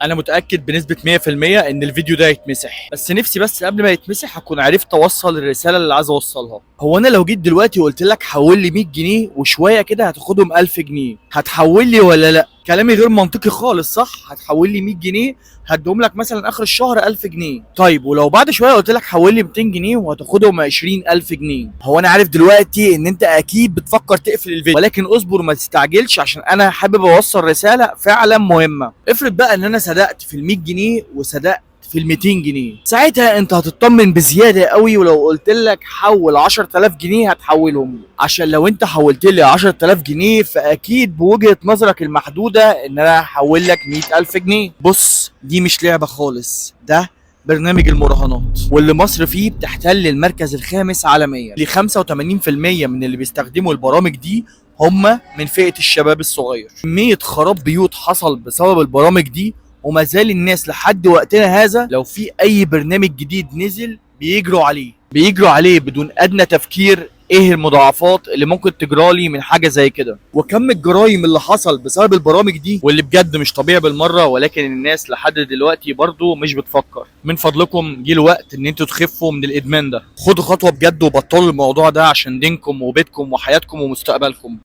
انا متاكد بنسبه 100% ان الفيديو ده يتمسح، بس نفسي بس قبل ما يتمسح اكون عرفت اوصل الرساله اللي عايز اوصلها. هو انا لو جيت دلوقتي وقلت لك حول لي 100 جنيه وشويه كده هتاخدهم 1000 جنيه، هتحول لي ولا لا؟ كلامي غير منطقي خالص صح؟ هتحول لي 100 جنيه هديهم لك مثلا اخر الشهر 1000 جنيه. طيب ولو بعد شويه قلت لك حول لي 200 جنيه وهتاخدهم 20000 جنيه؟ هو انا عارف دلوقتي ان انت اكيد بتفكر تقفل الفيديو، ولكن اصبر ما تستعجلش عشان انا حابب اوصل رساله فعلا مهمه. افرض بقى ان انا صدقت في ال 100 جنيه وصدقت في ال 200 جنيه، ساعتها انت هتطمن بزياده قوي. ولو قلت لك حول 10000 جنيه هتحولهم، عشان لو انت حولت لي 10000 جنيه فاكيد بوجهه نظرك المحدوده ان انا هحول لك 100000 جنيه. بص دي مش لعبه خالص، ده برنامج المراهنات، واللي مصر فيه بتحتل المركز الخامس عالميا. ل 85% من اللي بيستخدموا البرامج دي هم من فئة الشباب الصغير. كمية خراب بيوت حصل بسبب البرامج دي، وما زال الناس لحد وقتنا هذا لو في اي برنامج جديد نزل بيجروا عليه بدون ادنى تفكير. ايه المضاعفات اللي ممكن تجرالي من حاجه زي كده؟ وكم الجرائم اللي حصل بسبب البرامج دي، واللي بجد مش طبيعي بالمره، ولكن الناس لحد دلوقتي برضو مش بتفكر. من فضلكم جه الوقت ان انتوا تخفوا من الادمان ده، خدوا خطوه بجد وبطلوا الموضوع ده عشان دينكم وبيتكم وحياتكم ومستقبلكم.